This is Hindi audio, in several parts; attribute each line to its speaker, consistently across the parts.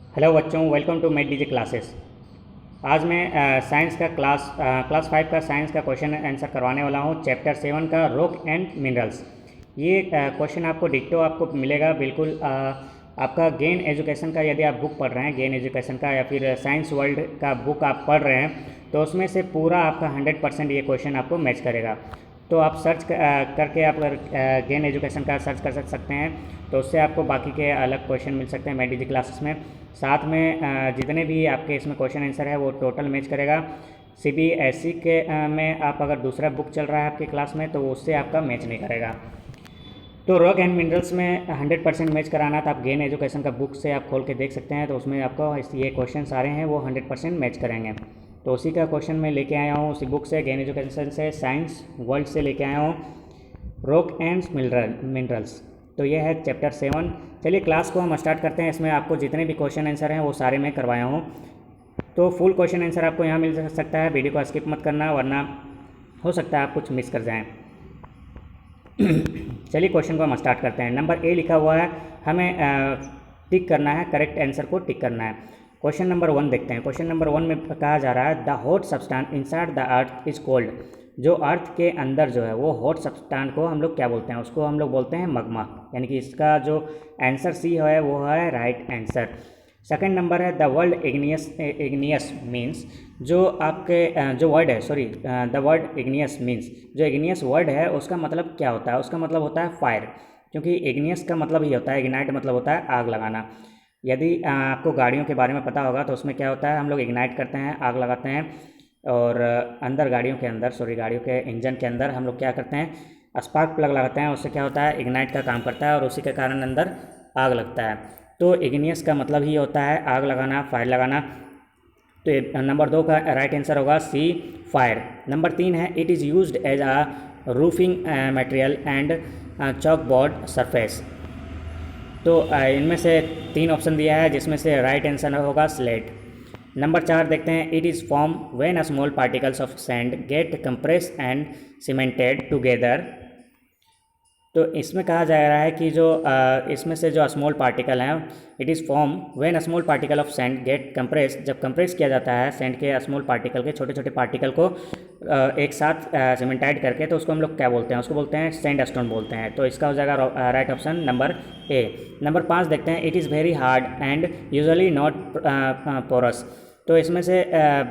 Speaker 1: हेलो बच्चों, welcome to met DJ classes. आज मैं साइंस का क्लास 5 का साइंस का क्वेश्चन आंसर करवाने वाला हूँ। चैप्टर 7 का रॉक एंड मिनरल्स। ये क्वेश्चन आपको डिक्टो आपको मिलेगा बिल्कुल। आपका गेन एजुकेशन का यदि आप बुक पढ़ रहे हैं, गेन एजुकेशन का या फिर साइंस वर्ल्ड का बुक आप पढ़ रहे हैं, तो उसमें से पूरा आपका 100% ये क्वेश्चन आपको मैच करेगा। तो आप सर्च करके आप अगर गेन एजुकेशन का सर्च कर सकते हैं, तो उससे आपको बाकी के अलग क्वेश्चन मिल सकते हैं मेट डीजे क्लासेस में। साथ में जितने भी आपके इसमें क्वेश्चन आंसर है वो टोटल मैच करेगा। सीबीएसई के में आप अगर दूसरा बुक चल रहा है आपकी क्लास में, तो उससे आपका मैच नहीं करेगा। तो रॉक एंड मिनरल्स में 100% मैच कराना था। आप गेन एजुकेशन का बुक से आप खोल के देख सकते हैं, तो उसमें आपको ये क्वेश्चन सारे हैं वो 100% मैच करेंगे। तो उसी का क्वेश्चन मैं लेके आया हूँ उसी बुक से, गेन एजुकेशन से, साइंस वर्ल्ड से लेके आया हूँ, रॉक एंड मिनरल्स। तो ये है चैप्टर 7। चलिए क्लास को हम स्टार्ट करते हैं। इसमें आपको जितने भी क्वेश्चन आंसर हैं वो सारे मैं करवाया हूँ। तो फुल क्वेश्चन आंसर आपको यहाँ मिल सकता है। वीडियो को स्किप मत करना, वरना हो सकता है आप कुछ मिस कर जाएँ। चलिए क्वेश्चन को हम स्टार्ट करते हैं। नंबर ए लिखा हुआ है, हमें टिक करना है, करेक्ट आंसर को टिक करना है। क्वेश्चन नंबर 1 देखते हैं। क्वेश्चन नंबर 1 में कहा जा रहा है the hot substance inside the earth is cold. जो अर्थ के अंदर जो है वो हॉट सब्सटेंस को हम लोग क्या बोलते हैं? उसको हम लोग बोलते हैं मग्मा। यानी कि इसका जो आंसर सी है वो है राइट आंसर। सेकंड नंबर है द वर्ल्ड इग्नियस मीन्स। जो आपके जो वर्ड है, sorry, the word igneous means, जो इग्नियस वर्ड है उसका मतलब क्या होता है? उसका मतलब होता है फायर। क्योंकि इग्नियस का मतलब ही होता है, इग्नाइट मतलब होता है आग लगाना। यदि आपको गाड़ियों के बारे में पता होगा तो उसमें क्या होता है, हम लोग इग्नाइट करते हैं, आग लगाते हैं। और अंदर गाड़ियों के अंदर, सॉरी, गाड़ियों के इंजन के अंदर हम लोग क्या करते हैं, स्पार्क प्लग लगाते हैं। उससे क्या होता है, इग्नाइट का काम करता है और उसी के कारण अंदर आग लगता है। तो इग्नियस का मतलब ही होता है आग लगाना, फायर लगाना। तो नंबर 2 का राइट आंसर होगा सी, फायर। नंबर 3 है it is used as a roofing material and chalk board surface. तो इनमें से 3 ऑप्शन दिया है, जिसमें से राइट आंसर होगा स्लेट। नंबर 4 देखते हैं। It is form when a small particles of sand get compress and cemented together. तो इसमें कहा जा रहा है कि जो इसमें से जो स्मॉल पार्टिकल हैं, it is form when a small particle of sand get compress. जब कंप्रेस किया जाता है सैंड के स्मॉल पार्टिकल के, छोटे छोटे पार्टिकल को एक साथ सीमेंटाइड करके, तो उसको हम लोग क्या बोलते हैं? उसको बोलते हैं सैंड स्टोन बोलते हैं। तो इसका हो जाएगा right option number A. Number 5 देखते हैं। It is very hard and usually not porous. तो इसमें से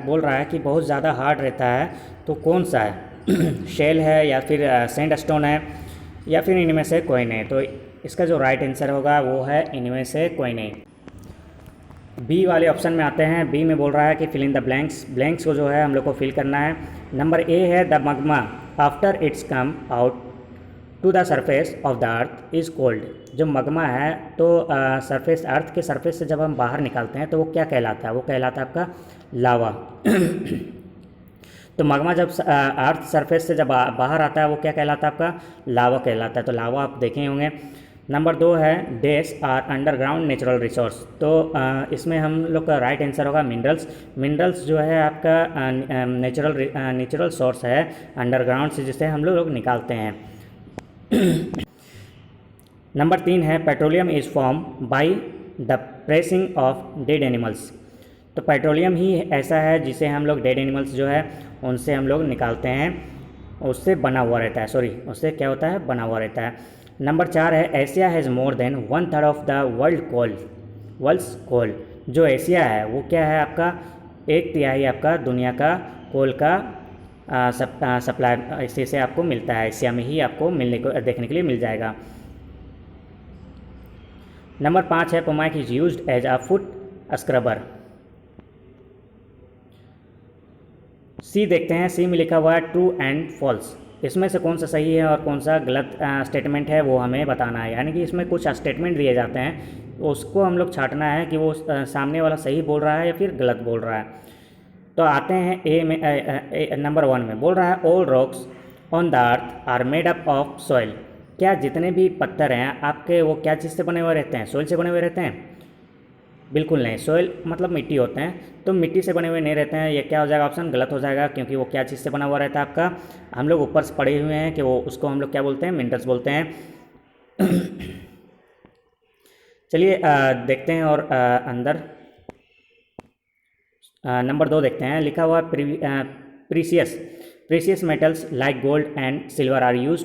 Speaker 1: बोल रहा है कि बहुत ज़्यादा हार्ड रहता है, तो कौन सा है? शेल है या फिर सैंड स्टोन है या फिर इनमें से कोई नहीं? तो इसका जो राइट आंसर होगा वो है इनमें से कोई नहीं। बी वाले ऑप्शन में आते हैं। बी में बोल रहा है कि fill in the blanks. Blanks को जो है हम लोग को फिल करना है। नंबर ए है the magma after it's come out to the surface of the earth is cold. जो मग्मा है, तो सरफेस, अर्थ के सरफेस से जब हम बाहर निकालते हैं तो वो क्या कहलाता है? वो कहलाता है आपका लावा। तो मग्मा जब अर्थ सरफेस से जब बाहर आता है वो क्या कहलाता है? आपका लावा कहलाता है। तो लावा आप देखे होंगे। नंबर 2 है dash are underground natural resource. तो इसमें हम लोग का राइट आंसर होगा मिनरल्स। मिनरल्स जो है आपका नेचुरल सोर्स है अंडरग्राउंड से, जिसे हम लोग निकालते हैं। नंबर 3 है petroleum is form by the pressing of dead animals. तो पेट्रोलियम ही ऐसा है जिसे हम लोग डेड एनिमल्स जो है उनसे हम लोग निकालते हैं, उससे बना हुआ रहता है, सॉरी, उससे क्या होता है, बना हुआ रहता है। नंबर 4 है Asia has more than 1/3 of the world's coal. जो एशिया है वो क्या है आपका? 1/3 आपका दुनिया का कोल का सप्लाई इसी से आपको मिलता है। एशिया में ही आपको मिलने को देखने के लिए मिल जाएगा। नंबर 5 है pumice is used as a foot scrubber. सी देखते हैं। सी में लिखा हुआ है ट्रू एंड फॉल्स। इसमें से कौन सा सही है और कौन सा गलत स्टेटमेंट है वो हमें बताना है। यानी कि इसमें कुछ स्टेटमेंट दिए जाते हैं, उसको हम लोग छांटना है कि वो सामने वाला सही बोल रहा है या फिर गलत बोल रहा है। तो आते हैं ए में। नंबर 1 में बोल रहा है all rocks on the earth are made up of soil. क्या जितने भी पत्थर हैं आपके वो क्या चीज़ से बने हुए रहते हैं? सॉइल से बने हुए रहते हैं? बिल्कुल नहीं। सॉइल मतलब मिट्टी होते हैं, तो मिट्टी से बने हुए नहीं रहते हैं। ये क्या हो जाएगा? ऑप्शन गलत हो जाएगा, क्योंकि वो क्या चीज़ से बना हुआ रहता है आपका? हम लोग ऊपर से पढ़े हुए हैं कि वो, उसको हम लोग क्या बोलते हैं? मिनरल्स बोलते हैं। चलिए देखते हैं और अंदर नंबर 2 देखते हैं, लिखा हुआ precious precious metals like gold and silver are use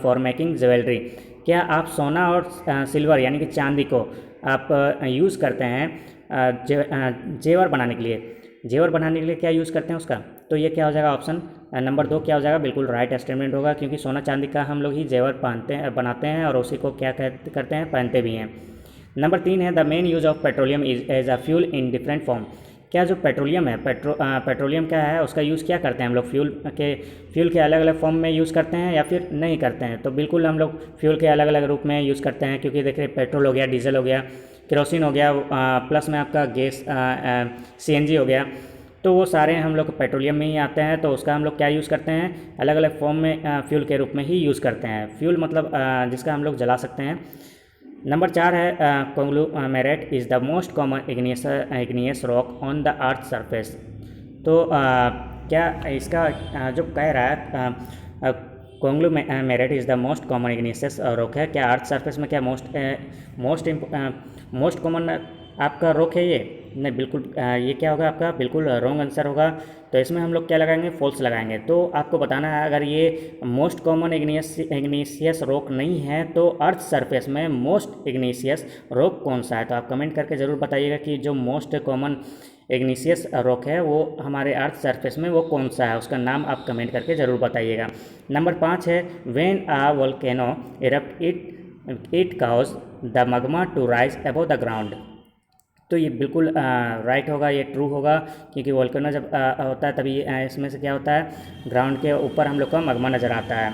Speaker 1: for making jewellery. क्या आप सोना और सिल्वर यानी कि चांदी को आप यूज़ करते हैं जेवर बनाने के लिए? जेवर बनाने के लिए क्या यूज़ करते हैं उसका? तो ये क्या हो जाएगा, ऑप्शन नंबर 2 क्या हो जाएगा, बिल्कुल राइट स्टेटमेंट होगा, क्योंकि सोना चांदी का हम लोग ही जेवर बनाते हैं और उसी को क्या करते हैं, पहनते भी हैं। नंबर 3 है, the main use of petroleum is as a fuel in different form. क्या जो पेट्रोलियम है, पेट्रोलियम क्या है, उसका यूज़ क्या करते हैं हम लोग, फ्यूल के अलग अलग फॉर्म में यूज़ करते हैं या फिर नहीं करते हैं? तो बिल्कुल हम लोग फ्यूल के अलग अलग रूप में यूज़ करते हैं, क्योंकि देखिए पेट्रोल हो गया, डीजल हो गया, केरोसिन हो गया, प्लस में आपका गैस CNG हो गया, तो वो सारे हम लोग पेट्रोलियम में ही आते हैं। तो उसका हम लोग क्या यूज़ करते हैं, अलग अलग फॉर्म में फ्यूल के रूप में ही यूज़ करते हैं। फ्यूल मतलब जिसका हम लोग जला सकते हैं। नंबर 4 है, conglomerate is the most common igneous rock on the earth surface. तो क्या इसका जो कह रहा है conglomerate is the most common igneous rock है, क्या अर्थ सरफेस में क्या मोस्ट कॉमन आपका रॉक है ये? नहीं, बिल्कुल ये क्या होगा आपका, बिल्कुल रॉन्ग आंसर होगा। तो इसमें हम लोग क्या लगाएंगे, फॉल्स लगाएंगे। तो आपको बताना है अगर ये मोस्ट कॉमन इग्निशियस रॉक नहीं है तो अर्थ सरफेस में मोस्ट इग्निशियस रॉक कौन सा है? तो आप कमेंट करके ज़रूर बताइएगा कि जो मोस्ट कॉमन इग्निशियस रॉक है वो हमारे अर्थ सरफेस में वो कौन सा है, उसका नाम आप कमेंट करके ज़रूर बताइएगा। नंबर 5 है, when a volcano erupt it cause the magma to rise above the ground. तो ये बिल्कुल राइट होगा, ये ट्रू होगा, क्योंकि वोल्केनो जब होता है तभी इसमें से क्या होता है, ग्राउंड के ऊपर हम लोग का मगमा नज़र आता है।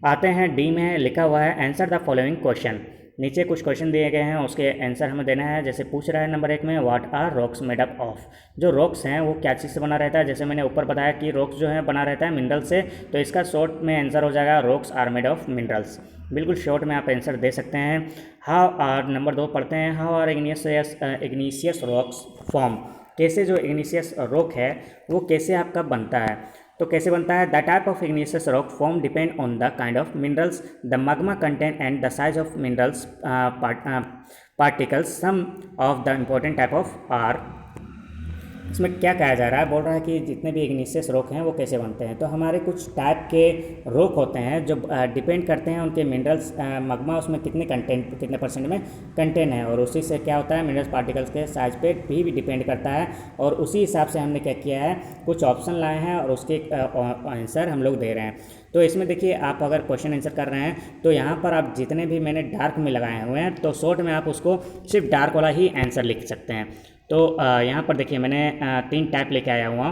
Speaker 1: आते हैं डी में, लिखा हुआ है आंसर द फॉलोइंग क्वेश्चन। नीचे कुछ क्वेश्चन दिए गए हैं, उसके आंसर हमें देना है। जैसे पूछ रहा है नंबर 1 में, what are rocks made up of. जो रॉक्स हैं वो क्या चीज़ से बना रहता है? जैसे मैंने ऊपर बताया कि रॉक्स जो है बना रहता है मिनरल से, तो इसका शॉर्ट में आंसर हो जाएगा rocks are made of minerals. बिल्कुल शॉर्ट में आप आंसर दे सकते हैं। हाउ आर, नंबर 2 पढ़ते हैं, how are igneous rocks form. कैसे जो इग्निशियस रॉक है वो कैसे आपका बनता है? तो कैसे बनता है, the type of igneous rock form depend on the kind of minerals, the magma content and the size of minerals particles. Some of the important type of are. इसमें क्या कहा जा रहा है, बोल रहा है कि जितने भी इग्निशियस रॉक हैं वो कैसे बनते हैं। तो हमारे कुछ टाइप के रॉक होते हैं जो डिपेंड करते हैं उनके मिनरल्स मगमा उसमें कितने परसेंट में कंटेन है, और उसी से क्या होता है मिनरल्स पार्टिकल्स के साइज पे भी डिपेंड करता है। और उसी हिसाब से हमने क्या किया है, कुछ ऑप्शन लाए हैं और उसके आंसर हम लोग दे रहे हैं। तो इसमें देखिए, आप अगर क्वेश्चन आंसर कर रहे हैं तो यहाँ पर आप जितने भी मैंने डार्क में लगाए हुए हैं, तो शॉर्ट में आप उसको सिर्फ डार्क वाला ही आंसर लिख सकते हैं। तो यहाँ पर देखिए मैंने 3 टाइप लेके आया हुआ,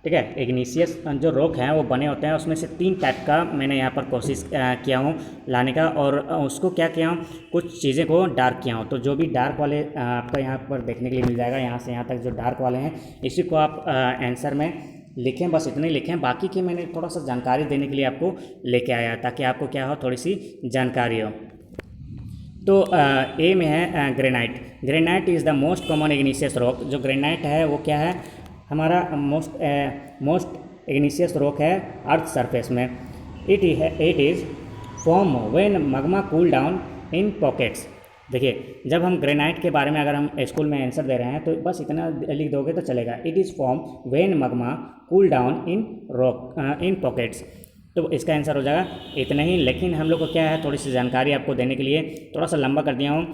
Speaker 1: ठीक है। इग्निशियस जो रॉक हैं वो बने होते हैं, उसमें से 3 टाइप का मैंने यहाँ पर कोशिश किया हूँ लाने का, और उसको क्या किया हूँ, कुछ चीज़ें को डार्क किया हूँ। तो जो भी डार्क वाले आपका यहाँ पर देखने के लिए मिल जाएगा, यहाँ से यहाँ तक जो डार्क वाले हैं, इसी को आप आंसर में लिखें, बस इतने लिखें। बाकी की मैंने थोड़ा सा जानकारी देने के लिए आपको लेके आया, ताकि आपको क्या हो, थोड़ी सी जानकारी हो। तो ए में है granite. Granite is the most common igneous rock. जो ग्रेनाइट है वो क्या है, हमारा मोस्ट इग्निशियस रॉक है अर्थ सरफेस में। It is form when magma cool down in pockets. देखिए, जब हम ग्रेनाइट के बारे में अगर हम स्कूल में आंसर दे रहे हैं तो बस इतना लिख दोगे तो चलेगा। It is form when magma cool down in pockets. तो इसका आंसर हो जाएगा इतना ही। लेकिन हम लोग को क्या है, थोड़ी सी जानकारी आपको देने के लिए थोड़ा सा लंबा कर दिया हूँ,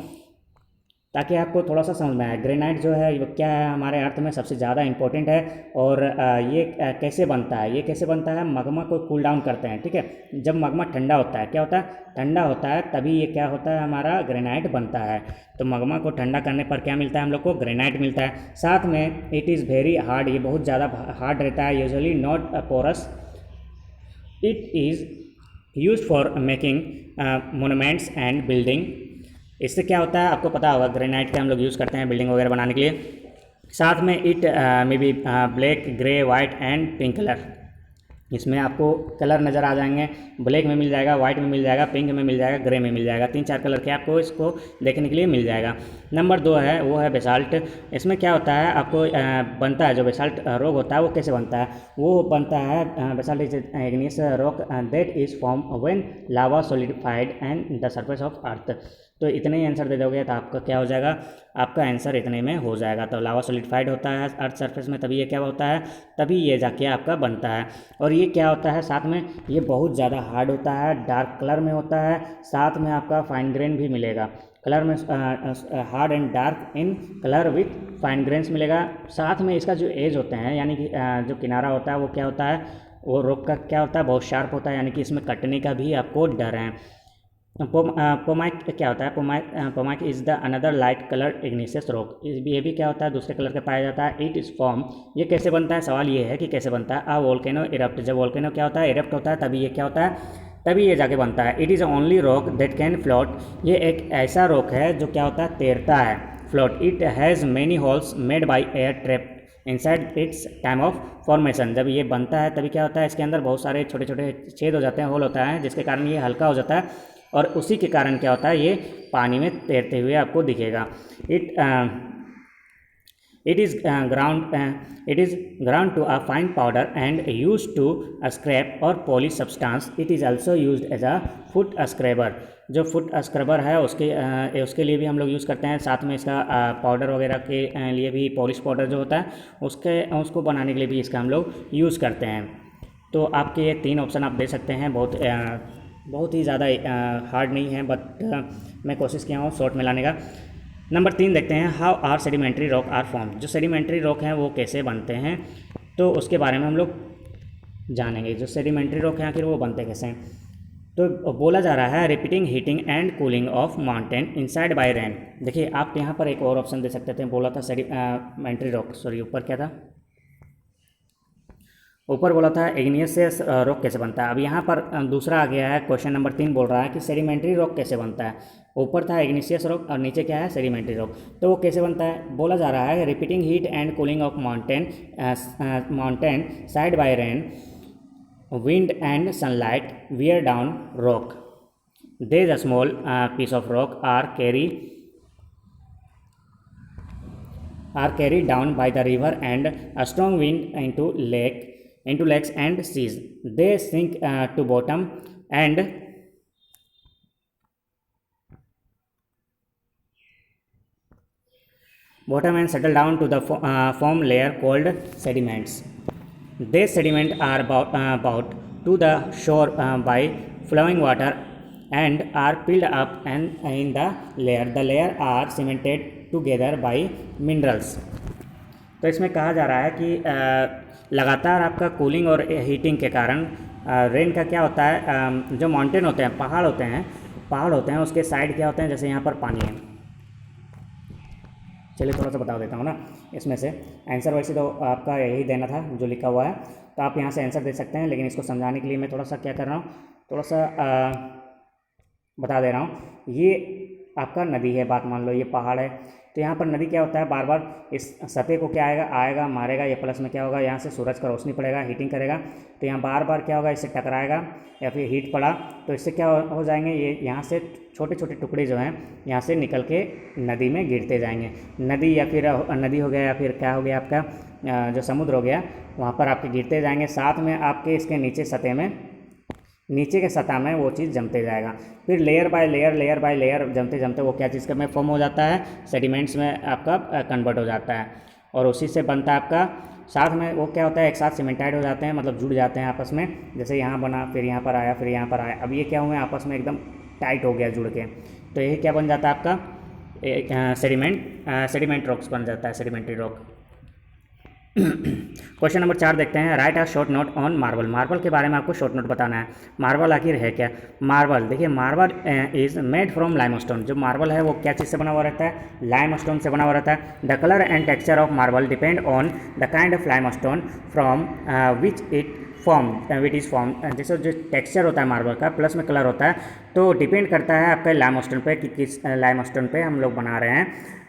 Speaker 1: ताकि आपको थोड़ा सा समझ में आए। ग्रेनाइट जो है वो क्या है, हमारे अर्थ में सबसे ज़्यादा इंपॉर्टेंट है। और ये कैसे बनता है, ये कैसे बनता है, मगमा को कूल डाउन करते हैं, ठीक है। जब मगमा ठंडा होता है, क्या होता है, ठंडा होता है, तभी ये क्या होता है, हमारा ग्रेनाइट बनता है। तो मगमा को ठंडा करने पर क्या मिलता है हम लोग को, ग्रेनाइट मिलता है। साथ में इट इज़ वेरी हार्ड, ये बहुत ज़्यादा हार्ड रहता है, usually not porous. It is use for making monuments and building. इससे क्या होता है आपको पता होगा, ग्रेनाइट के हम लोग यूज़ करते हैं बिल्डिंग वगैरह बनाने के लिए। साथ में it may be black, grey, white and pink colour. इसमें आपको कलर नज़र आ जाएंगे, ब्लैक में मिल जाएगा, वाइट में मिल जाएगा, पिंक में मिल जाएगा, ग्रे में मिल जाएगा। 3-4 कलर के आपको इसको देखने के लिए मिल जाएगा। नंबर 2 है, वो है बेसाल्ट। इसमें क्या होता है, आपको बनता है जो बेसाल्ट रॉक होता है वो कैसे बनता है, वो बनता है basalt is igneous rock that is form when lava solidified and the surface of earth. तो इतने ही आंसर दे दोगे तो आपका क्या हो जाएगा, आपका आंसर इतने में हो जाएगा। तो लावा सॉलिडिफाइड होता है अर्थ सरफेस में, तभी ये क्या होता है, तभी ये जाके आपका बनता है। और ये क्या होता है साथ में, ये बहुत ज़्यादा हार्ड होता है, डार्क कलर में होता है, साथ में आपका फाइन ग्रेन भी मिलेगा। कलर में hard and dark in colour with fine grains मिलेगा। साथ में इसका जो एज होते हैं यानी कि जो किनारा होता है वो क्या होता है, वो रॉक का क्या होता है, बहुत शार्प होता है, यानी कि इसमें कटने का भी आपको डर है। पोमाइक क्या होता है, pumice is the another light colour igneous rock, ये भी क्या होता है, दूसरे कलर का पाया जाता है। इट इज़ फॉर्म, ये कैसे बनता है, सवाल ये है कि कैसे बनता है। वोल्केनो इरप्ट, जब वोल्केनो क्या होता है, इरप्ट होता है, तभी ये क्या होता है, तभी ये जाके बनता है। It is only rock that can float, ये एक ऐसा रॉक है जो क्या होता है, तैरता है, float. It has many holes made by air trap inside it's time of formation, जब ये बनता है तभी क्या होता है, इसके अंदर बहुत सारे छोटे छोटे छेद हो जाते हैं, होल होता है, जिसके कारण ये हल्का हो जाता है, और उसी के कारण क्या होता है, ये पानी में तैरते हुए आपको दिखेगा। It is ground to a fine powder and use to scrape और polish substance. It is also use as a foot scrubber, जो फुट स्क्रबर है उसके लिए भी हम लोग यूज़ करते हैं। साथ में इसका पाउडर वगैरह के लिए भी, पॉलिश पाउडर जो होता है उसको बनाने के लिए भी इसका हम लोग यूज़ करते हैं। तो आपके ये 3 ऑप्शन आप दे सकते हैं, बहुत ही ज़्यादा हार्ड नहीं है, बट मैं कोशिश किया हूँ शॉर्ट में लाने का। नंबर 3 देखते हैं, how are sedimentary rock are form, जो सेडिमेंट्री रॉक हैं वो कैसे बनते हैं, तो उसके बारे में हम लोग जानेंगे। जो सेडिमेंट्री रॉक हैं आखिर वो बनते कैसे हैं, तो बोला जा रहा है repeating heating and cooling of mountain inside bye rain. देखिए आप यहाँ पर एक और ऑप्शन दे सकते थे, बोला था सेडिमेंट्री रॉक, सॉरी ऊपर क्या था, ऊपर बोला था इग्नियस रॉक कैसे बनता है। अब यहाँ पर दूसरा आ गया है, क्वेश्चन नंबर 3 बोल रहा है कि सेडिमेंट्री रॉक कैसे बनता है। ऊपर था इग्निशियस रॉक और नीचे क्या है, सेडिमेंट्री रॉक। तो वो कैसे बनता है, बोला जा रहा है repeating heat and cooling of mountain side by rain, wind and sunlight wear down rock. There a small piece of rock are carried down by the river and a strong wind into lakes and seas. They sink to bottom and settle down to the foam layer called sediments. These sediments are brought to the shore by flowing water and are filled up and in the layer. The layer are cemented together by minerals. तो इसमें कहा जा रहा है कि लगातार आपका कूलिंग और हीटिंग के कारण रेन का क्या होता है, जो माउंटेन होते हैं, पहाड़ होते हैं उसके साइड क्या होते हैं, जैसे यहाँ पर पानी है। चलिए थोड़ा सा बता देता हूँ ना इसमें से। आंसर वैसे तो आपका यही देना था जो लिखा हुआ है, तो आप यहाँ से आंसर दे सकते हैं, लेकिन इसको समझाने के लिए मैं थोड़ा सा क्या कर रहा हूँ, थोड़ा सा बता दे रहा हूँ। ये आपका नदी है, बात मान लो ये पहाड़ है, तो यहाँ पर नदी क्या होता है, बार बार इस सतह को क्या आएगा मारेगा, ये प्लस में क्या होगा, यहाँ से सूरज का रोशनी पड़ेगा, हीटिंग करेगा, तो यहाँ बार बार क्या होगा, इससे टकराएगा या फिर हीट पड़ा तो इससे क्या हो जाएंगे, ये यहाँ से छोटे छोटे टुकड़े जो हैं यहाँ से निकल के नदी में गिरते जाएंगे। नदी या फिर नदी हो गया या फिर क्या हो गया आपका जो समुद्र हो गया, वहाँ पर आपके गिरते जाएंगे। साथ में आपके इसके नीचे के सतह में वो चीज़ जमते जाएगा, फिर लेयर बाय लेयर जमते जमते वो क्या चीज़ में फॉर्म हो जाता है, सेडिमेंट्स में आपका कन्वर्ट हो जाता है, और उसी से बनता है आपका। साथ में वो क्या होता है, एक साथ सीमेंटाइड हो जाते हैं, मतलब जुड़ जाते हैं आपस में, जैसे यहाँ बना फिर यहाँ पर आया फिर यहाँ पर आया, अब ये क्या हुए आपस में एकदम टाइट हो गया जुड़ के, तो यही क्या बन जाता है आपका सेडिमेंट रॉक्स बन जाता है, सेडिमेंट्री रॉक। क्वेश्चन नंबर 4 देखते हैं, right a short note on marble. Marble के बारे में आपको शॉर्ट नोट बताना है। मार्बल आखिर है क्या, मार्बल देखिए, marble is made from limestone. जो मार्बल है वो क्या चीज़ से बना हुआ रहता है, लाइमस्टोन से बना हुआ रहता है। The colour and texture of marble depend on the kind of limestone from which is form. जैसे जो टेक्सचर होता है मार्बल का प्लस में कलर होता है, तो डिपेंड करता है आपके लाइमस्टोन पे कि किस लाइमस्टोन पे हम लोग बना रहे हैं।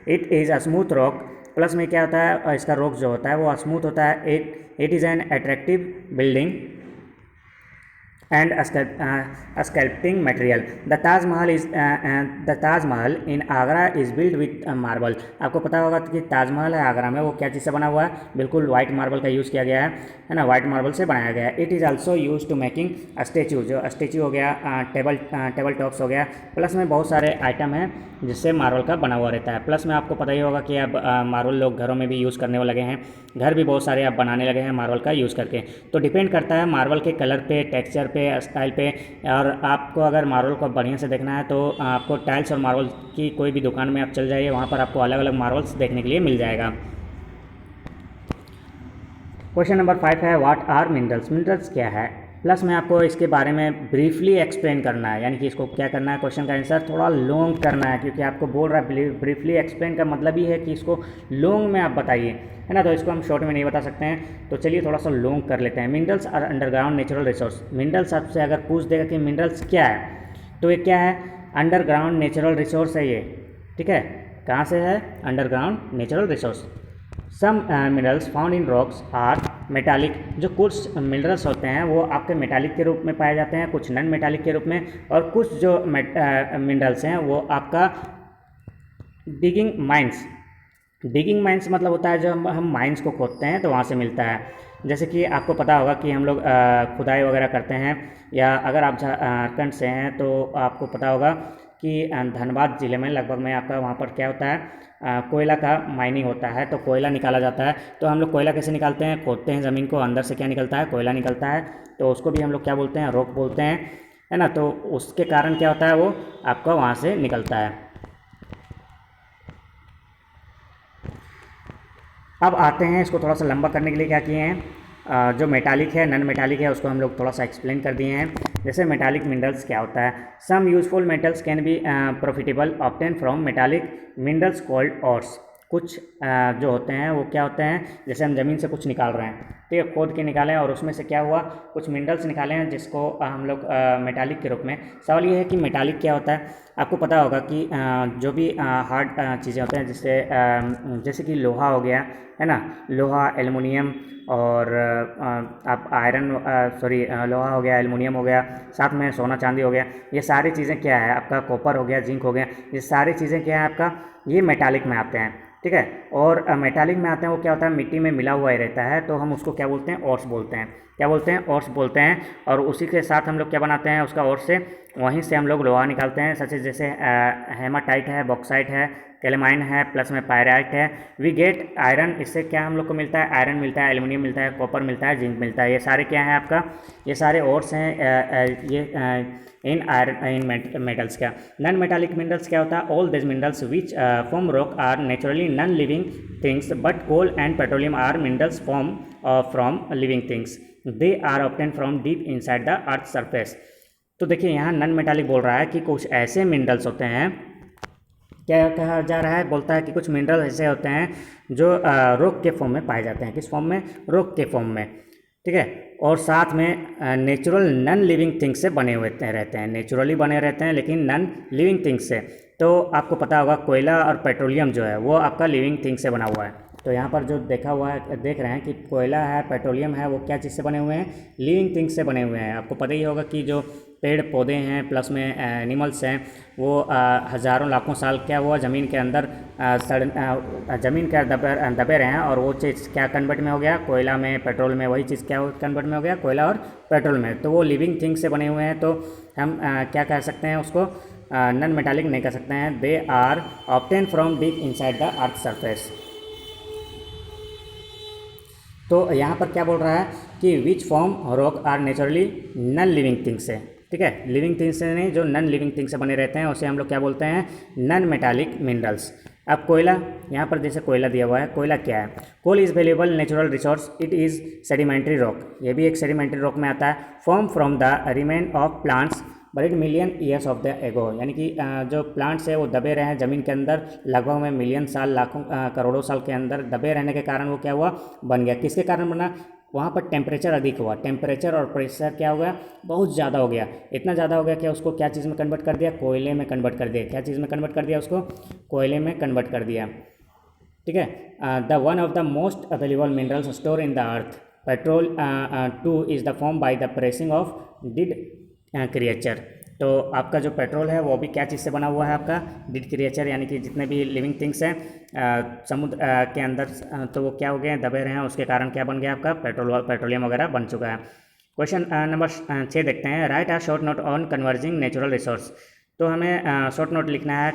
Speaker 1: It is a smooth rock, plus में क्या होता है, इसका रॉक जो होता है वो स्मूथ होता है। It is an attractive building and sculpting material. The Taj Mahal in Agra is built with marble. आपको पता होगा कि ताजमहल है आगरा में, वो क्या चीज़ से बना हुआ है? बिल्कुल वाइट मार्बल का यूज़ किया गया है ना, वाइट मार्बल से बनाया गया है. It is also use to making statue. जो स्टेचू हो गया, टेबल टॉप्स हो गया, प्लस में बहुत सारे आइटम हैं जिससे मार्बल का बना हुआ रहता है. प्लस में आपको पता ही होगा कि अब मार्बल लोग घरों में भी यूज़ करने लगे हैं, घर भी बहुत सारे अब बनाने लगे हैं मार्बल का यूज़ करके. तो डिपेंड करता है मार्बल के कलर पे, टेक्सचर पे, स्टाइल पे. और आपको अगर मार्बल को बढ़िया से देखना है तो आपको टाइल्स और मार्बल की कोई भी दुकान में आप चल जाइए, वहाँ पर आपको अलग अलग मार्बल्स देखने के लिए मिल जाएगा. क्वेश्चन नंबर 5 है व्हाट आर मिनरल्स. मिनरल्स क्या है? प्लस में आपको इसके बारे में ब्रीफली एक्सप्लेन करना है, यानी कि इसको क्या करना है, क्वेश्चन का आंसर थोड़ा लॉन्ग करना है, क्योंकि आपको बोल रहा है ब्रीफली एक्सप्लेन का मतलब ही है कि इसको लॉन्ग में आप बताइए, है ना. तो इसको हम शॉर्ट में नहीं बता सकते हैं, तो चलिए थोड़ा सा लॉन्ग कर लेते हैं. Minerals are underground natural resource. Minerals आपसे अगर पूछ देगा कि मिनरल्स क्या है, तो ये क्या है? अंडरग्राउंड नेचुरल रिसोर्स है ये, ठीक है. कहाँ से है? Underground natural resource. Some minerals found in rocks are metallic. जो कुछ मिनरल्स होते हैं वो आपके मेटालिक के रूप में पाए जाते हैं, कुछ नॉन मेटालिक के रूप में, और कुछ जो मिनरल्स हैं वो आपका डिगिंग माइंस मतलब होता है जो हम माइंस को खोदते हैं तो वहाँ से मिलता है. जैसे कि आपको पता होगा कि हम लोग खुदाई वगैरह करते हैं, या अगर आप झारखंड से हैं तो आपको पता होगा कि धनबाद ज़िले में लगभग में आपका वहाँ पर क्या होता है, कोयला का माइनिंग होता है, तो कोयला निकाला जाता है. तो हम लोग कोयला कैसे निकालते हैं? खोदते हैं ज़मीन को, अंदर से क्या निकलता है? कोयला निकलता है. तो उसको भी हम लोग क्या बोलते हैं? रॉक बोलते हैं, है ना. तो उसके कारण क्या होता है, वो आपका वहाँ से निकलता है. अब आते हैं, इसको थोड़ा सा लंबा करने के लिए क्या किए हैं, जो मेटालिक है, नॉन मेटालिक है, उसको हम लोग थोड़ा सा एक्सप्लेन कर दिए हैं. जैसे मेटालिक मिनरल्स क्या होता है? Some useful metals can be profitable obtain from metallic minerals called ores. कुछ जो होते हैं वो क्या होते हैं, जैसे हम ज़मीन से कुछ निकाल रहे हैं, तो ये खोद के निकालें और उसमें से क्या हुआ, कुछ मिनरल्स निकाले हैं जिसको हम लोग मेटालिक के रूप में. सवाल ये है कि मेटालिक क्या होता है. आपको पता होगा कि जो भी हार्ड चीज़ें होते हैं, जैसे कि लोहा हो गया, है ना, लोहा, एल्युमिनियम, और आप आयरन, लोहा हो गया, एल्युमिनियम हो गया, साथ में सोना चांदी हो गया, ये सारी चीज़ें क्या है आपका, कॉपर हो गया, जिंक हो गया, ये सारी चीज़ें क्या है आपका, ये मेटालिक में आते हैं, ठीक है. और मेटालिक में आते हैं, वो क्या होता है, मिट्टी में मिला हुआ ही रहता है, तो हम उसको क्या बोलते हैं? ऑर्स बोलते हैं. क्या बोलते हैं? ऑर्स बोलते हैं. और उसी के साथ हम लोग क्या बनाते हैं उसका, ऑर्स से, वहीं से हम लोग लोहा निकालते हैं, सच जैसे हेमाटाइट है, बॉक्साइट है, कैलेमाइन है, प्लस में पायराइट है. We get iron. इससे क्या हम लोग को मिलता है? आयरन मिलता है, एल्युमिनियम मिलता है, कॉपर मिलता है, जिंक मिलता है. ये सारे क्या हैं आपका, ये सारे ऑर्स हैं ये इन आयरन, इन मेटल्स का. नॉन मेटालिक मिनरल्स क्या होता है? All this minerals which form rock are naturally non living things, but coal and petroleum are minerals form from living things. They are obtain from deep inside the earth surface. तो देखिए यहाँ नॉन मेटालिक बोल रहा है कि कुछ ऐसे मिनरल्स होते हैं, क्या कहा जा रहा है, बोलता है कि कुछ मिनरल ऐसे होते हैं जो रॉक के फॉर्म में पाए जाते हैं. किस फॉर्म में? रॉक के फॉर्म में, ठीक है. और साथ में नेचुरल नॉन लिविंग थिंग्स से बने हुए रहते हैं, नेचुरली बने रहते हैं लेकिन नॉन लिविंग थिंग्स से. तो आपको पता होगा कोयला और पेट्रोलियम जो है वो आपका लिविंग थिंग से बना हुआ है. तो यहाँ पर जो देखा हुआ है, देख रहे हैं कि कोयला है, पेट्रोलियम है, वो क्या चीज़ से बने हुए हैं? लिविंग थिंग्स से बने हुए हैं. आपको पता ही होगा कि जो पेड़ पौधे हैं, प्लस में एनिमल्स हैं, वो हज़ारों लाखों साल क्या हुआ, ज़मीन के अंदर ज़मीन के दबे रहे हैं, और वो चीज़ क्या कन्वर्ट में हो गया? कोयला में, पेट्रोल में. वही चीज़ क्या कन्वर्ट में हो गया? कोयला और पेट्रोल में. तो वो लिविंग थिंग्स से बने हुए हैं. तो हम क्या कह सकते हैं उसको? नॉन मेटालिक नहीं कह सकते हैं. They are obtain from deep inside the earth surface. तो यहाँ पर क्या बोल रहा है कि which form rock are naturally non living things से, ठीक है. लिविंग थिंग्स से नहीं, जो नॉन लिविंग थिंग्स से बने रहते हैं उसे हम लोग क्या बोलते हैं? Non metallic minerals. अब कोयला, यहाँ पर जैसे कोयला दिया हुआ है, कोयला क्या है? Coal is valuable natural resource, it is sedimentary rock. ये भी एक सेडिमेंट्री रॉक में आता है. Form from the remain of plants but million years of the ago. यानी कि जो प्लांट्स है वो दबे रहे हैं ज़मीन के अंदर लगभग में मिलियन साल, लाखों करोड़ों साल के अंदर दबे रहने के कारण वो क्या हुआ? बन गया. किसके कारण बना? वहाँ पर टेम्परेचर अधिक हुआ. टेम्परेचर और प्रेशर क्या हो गया? बहुत ज़्यादा हो गया. इतना ज़्यादा हो गया कि उसको क्या चीज़ में कन्वर्ट कर दिया? कोयले में कन्वर्ट कर दिया. क्या चीज़ में कन्वर्ट कर दिया उसको? कोयले में कन्वर्ट कर दिया, ठीक है. The one of the most available minerals store in the earth. Petrol two is the form by the pressing of did creature. तो आपका जो पेट्रोल है वो भी क्या चीज़ से बना हुआ है, आपका डिड क्रिएचर, यानी कि जितने भी लिविंग थिंग्स हैं समुद्र के अंदर, तो वो क्या हो गए हैं, दबे रहे हैं, उसके कारण क्या बन गया आपका पेट्रोलियम वगैरह बन चुका है। क्वेश्चन नंबर 6 देखते हैं, write a short note on conserving natural resource. तो हमें शॉर्ट नोट लिखना है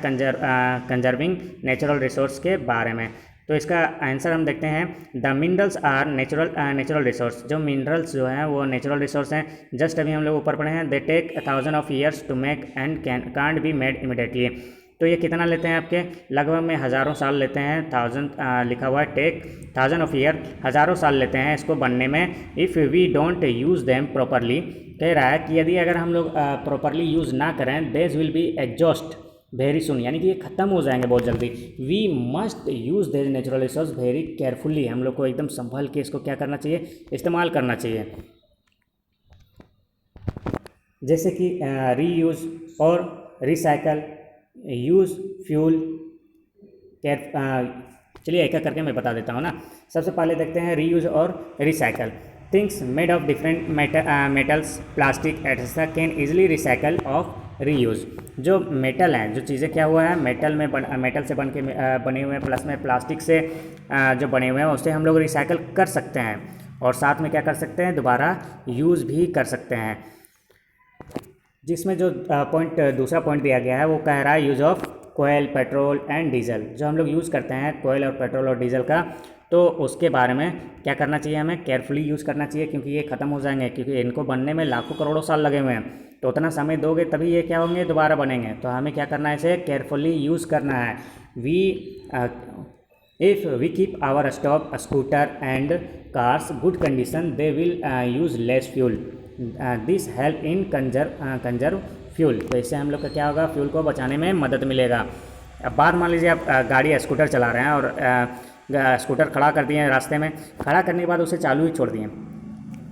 Speaker 1: कंजर्विंग नेचुरल रिसोर्स के बारे में। तो इसका आंसर हम देखते हैं, the minerals are natural resource. जो मिनरल्स जो हैं वो नेचुरल रिसोर्स हैं। जस्ट अभी हम लोग ऊपर पढ़े हैं, they take 1000 of years to make and can't be made immediately. तो ये कितना लेते हैं आपके, लगभग में हज़ारों साल लेते हैं। 1000 लिखा हुआ है, टेक 1000 ऑफ ईयर, हज़ारों साल लेते हैं इसको बनने में। If we don't use them properly, कह रहा है कि यदि अगर हम लोग प्रॉपरली यूज़ ना करें, देज will be exhaust very soon, यानी कि ये ख़त्म हो जाएंगे बहुत जल्दी। वी मस्ट यूज़ देज नेचुरल रिसोर्स वेरी केयरफुली। हम लोग को एकदम संभल के इसको क्या करना चाहिए, इस्तेमाल करना चाहिए। जैसे कि रीयूज़ और रिसाइकल, यूज़ फ्यूल, चलिए एक एक करके मैं बता देता हूँ ना। सबसे पहले देखते हैं रीयूज़ और recycle. Things made of different metals, plastic etcetera can easily recycle of reuse. जो मेटल हैं, जो चीज़ें क्या हुआ है, मेटल से बने हुए हैं, प्लस में प्लास्टिक से जो बने हुए हैं, उससे हम लोग रिसाइकल कर सकते हैं। और साथ में क्या कर सकते हैं, दोबारा यूज़ भी कर सकते हैं। जिसमें जो दूसरा पॉइंट दिया गया है वो कह रहा है use of coal, petrol and diesel. जो हम लोग यूज़ करते हैं कोयल और पेट्रोल और डीजल का, तो उसके बारे में क्या करना चाहिए, हमें केयरफुली यूज़ करना चाहिए, क्योंकि ये ख़त्म हो जाएंगे। क्योंकि इनको बनने में लाखों करोड़ों साल लगे हुए हैं, तो उतना समय दोगे तभी ये क्या होंगे, दोबारा बनेंगे। तो हमें क्या करना है, इसे केयरफुली यूज़ करना है। If we keep our stove, scooter and cars good condition, they will use less fuel. This help in conserve fuel. तो इससे हम लोग का क्या होगा, फ्यूल को बचाने में मदद मिलेगा। अब बात मान लीजिए आप गाड़ी स्कूटर चला रहे हैं और स्कूटर खड़ा कर दिए हैं रास्ते में, खड़ा करने के बाद उसे चालू ही छोड़ दिए,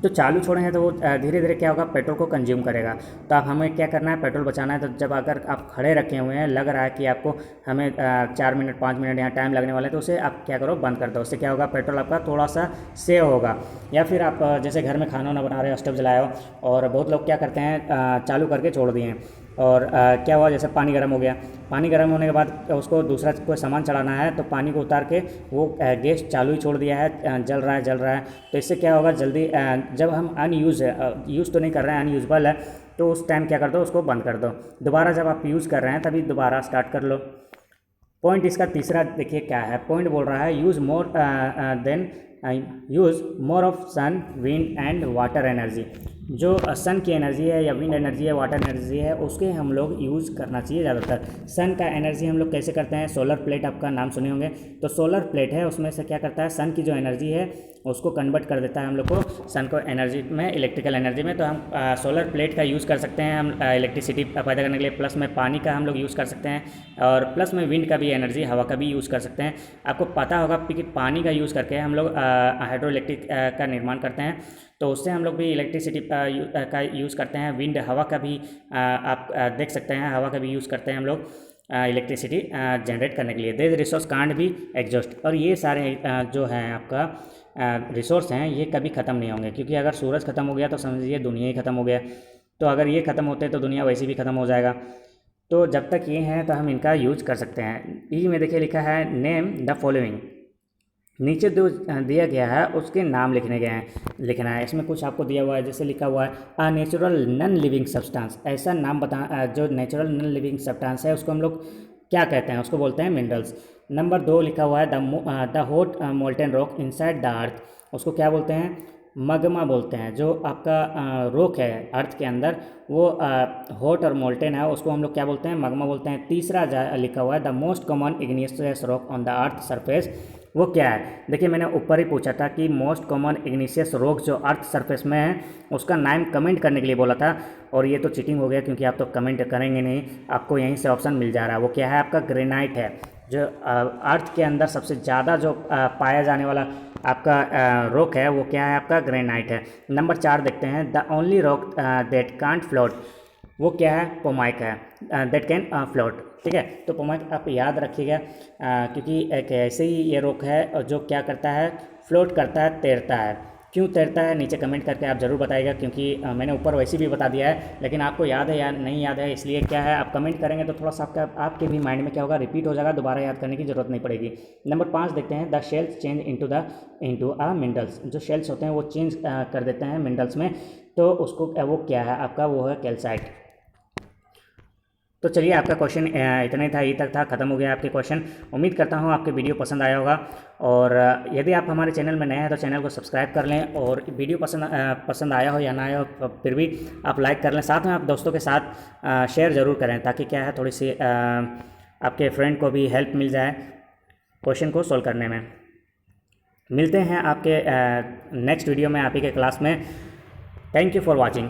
Speaker 1: तो चालू छोड़े हैं तो वो धीरे धीरे क्या होगा, पेट्रोल को कंज्यूम करेगा। तो अब हमें क्या करना है, पेट्रोल बचाना है। तो जब अगर आप खड़े रखे हुए हैं, लग रहा है कि आपको हमें 4 मिनट 5 मिनट यहाँ टाइम लगने वाला है, तो उसे आप क्या करो, बंद कर दो। उससे क्या होगा, पेट्रोल आपका थोड़ा सा सेव होगा। या फिर आप जैसे घर में खाना वाना बना रहे हो, स्टोव जलाए हो, और बहुत लोग क्या करते हैं, चालू करके छोड़ दिए हैं, और क्या हुआ, जैसे पानी गर्म हो गया, पानी गर्म होने के बाद उसको दूसरा कोई सामान चढ़ाना है, तो पानी को उतार के वो गैस चालू ही छोड़ दिया है, जल रहा है। तो इससे क्या होगा, जल्दी जब हम यूज़ तो नहीं कर रहे हैं, अनयूजबल है, तो उस टाइम क्या कर दो, उसको बंद कर दो। दोबारा जब आप यूज़ कर रहे हैं तभी दोबारा स्टार्ट कर लो। पॉइंट इसका तीसरा देखिए क्या है, पॉइंट बोल रहा है use more of sun, wind and water energy. जो सन की एनर्जी है या विंड एनर्जी है, वाटर एनर्जी है, उसके हम लोग यूज़ करना चाहिए ज़्यादातर। सन का एनर्जी हम लोग कैसे करते हैं, सोलर प्लेट आपका नाम सुने होंगे। तो सोलर प्लेट है, उसमें से क्या करता है, सन की जो एनर्जी है उसको कन्वर्ट कर देता है हम लोग को, सन को एनर्जी में, इलेक्ट्रिकल एनर्जी में। तो हम सोलर प्लेट का यूज़ कर सकते हैं हम इलेक्ट्रिसिटी पैदा करने के लिए। प्लस में पानी का हम लोग यूज़ कर सकते हैं, और प्लस में विंड का भी एनर्जी, हवा का भी यूज़ कर सकते हैं। आपको पता होगा कि पानी का यूज़ करके हम लोग हाइड्रो इलेक्ट्रिक का निर्माण करते हैं, तो उससे हम लोग भी इलेक्ट्रिसिटी का यूज़ करते हैं। विंड, हवा का भी आप देख सकते हैं, हवा का भी यूज़ करते हैं हम लोग इलेक्ट्रिसिटी जनरेट करने के लिए। दिस रिसोर्स कांट भी एग्जॉस्ट। और ये सारे जो हैं आपका रिसोर्स हैं, ये कभी ख़त्म नहीं होंगे, क्योंकि अगर सूरज ख़त्म हो गया तो समझिए दुनिया ही ख़त्म हो गया। तो अगर ये ख़त्म होते तो दुनिया वैसे भी ख़त्म हो जाएगा। तो जब तक ये हैं तो हम इनका यूज कर सकते हैं। ई में देखिए लिखा है नेम द फॉलोइंग। नीचे जो दिया गया है उसके नाम लिखना है। इसमें कुछ आपको दिया हुआ है, जैसे लिखा हुआ है a natural non living substance. ऐसा नाम बता, जो नेचुरल नॉन लिविंग सब्सटेंस है उसको हम लोग क्या कहते हैं, उसको बोलते हैं मिनरल्स। नंबर 2 लिखा हुआ है the hot molten rock inside the अर्थ। उसको क्या बोलते हैं, मगमा बोलते हैं। जो आपका रॉक है अर्थ के अंदर, वो हॉट और मोल्टेन है, उसको हम लोग क्या बोलते हैं, मगमा बोलते हैं। तीसरा लिखा हुआ है the most common igneous rock on the earth surface. वो क्या है, देखिए मैंने ऊपर ही पूछा था कि मोस्ट कॉमन इग्निशियस रॉक जो अर्थ सरफेस में है उसका नाम कमेंट करने के लिए बोला था, और ये तो चीटिंग हो गया क्योंकि आप तो कमेंट करेंगे नहीं, आपको यहीं से ऑप्शन मिल जा रहा है। वो क्या है, आपका ग्रेनाइट है। जो अर्थ के अंदर सबसे ज़्यादा जो पाया जाने वाला आपका रॉक है वो क्या है, आपका ग्रेनाइट है। नंबर 4 देखते हैं the only rock that can't float. वो क्या है, पोमाइक है, दैट कैन फ्लोट। ठीक है, तो पोमाइक आप याद रखिएगा, क्योंकि एक ऐसे ही ये रॉक है जो क्या करता है, फ्लोट करता है, तैरता है। क्यों तैरता है नीचे कमेंट करके आप ज़रूर बताइएगा, क्योंकि मैंने ऊपर वैसे भी बता दिया है, लेकिन आपको याद है या नहीं याद है, इसलिए क्या है आप कमेंट करेंगे तो थोड़ा सा आपके भी माइंड में क्या होगा, रिपीट हो जाएगा, दोबारा याद करने की ज़रूरत नहीं पड़ेगी। नंबर 5 देखते हैं, the shells change into a minerals. जो शेल्स होते हैं वो चेंज कर देते हैं मिनरल्स में, तो उसको वो क्या है आपका, वो है कैल्साइट। तो चलिए आपका क्वेश्चन इतना ही था, ये तक था, ख़त्म हो गया आपके क्वेश्चन। उम्मीद करता हूँ आपके वीडियो पसंद आया होगा, और यदि आप हमारे चैनल में नए हैं तो चैनल को सब्सक्राइब कर लें, और वीडियो पसंद आया हो या ना आया हो फिर भी आप लाइक कर लें, साथ में आप दोस्तों के साथ शेयर ज़रूर करें, ताकि क्या है थोड़ी सी आपके फ्रेंड को भी हेल्प मिल जाए क्वेश्चन को सॉल्व करने में। मिलते हैं आपके नेक्स्ट वीडियो में आप ही के क्लास में। Thank you for watching.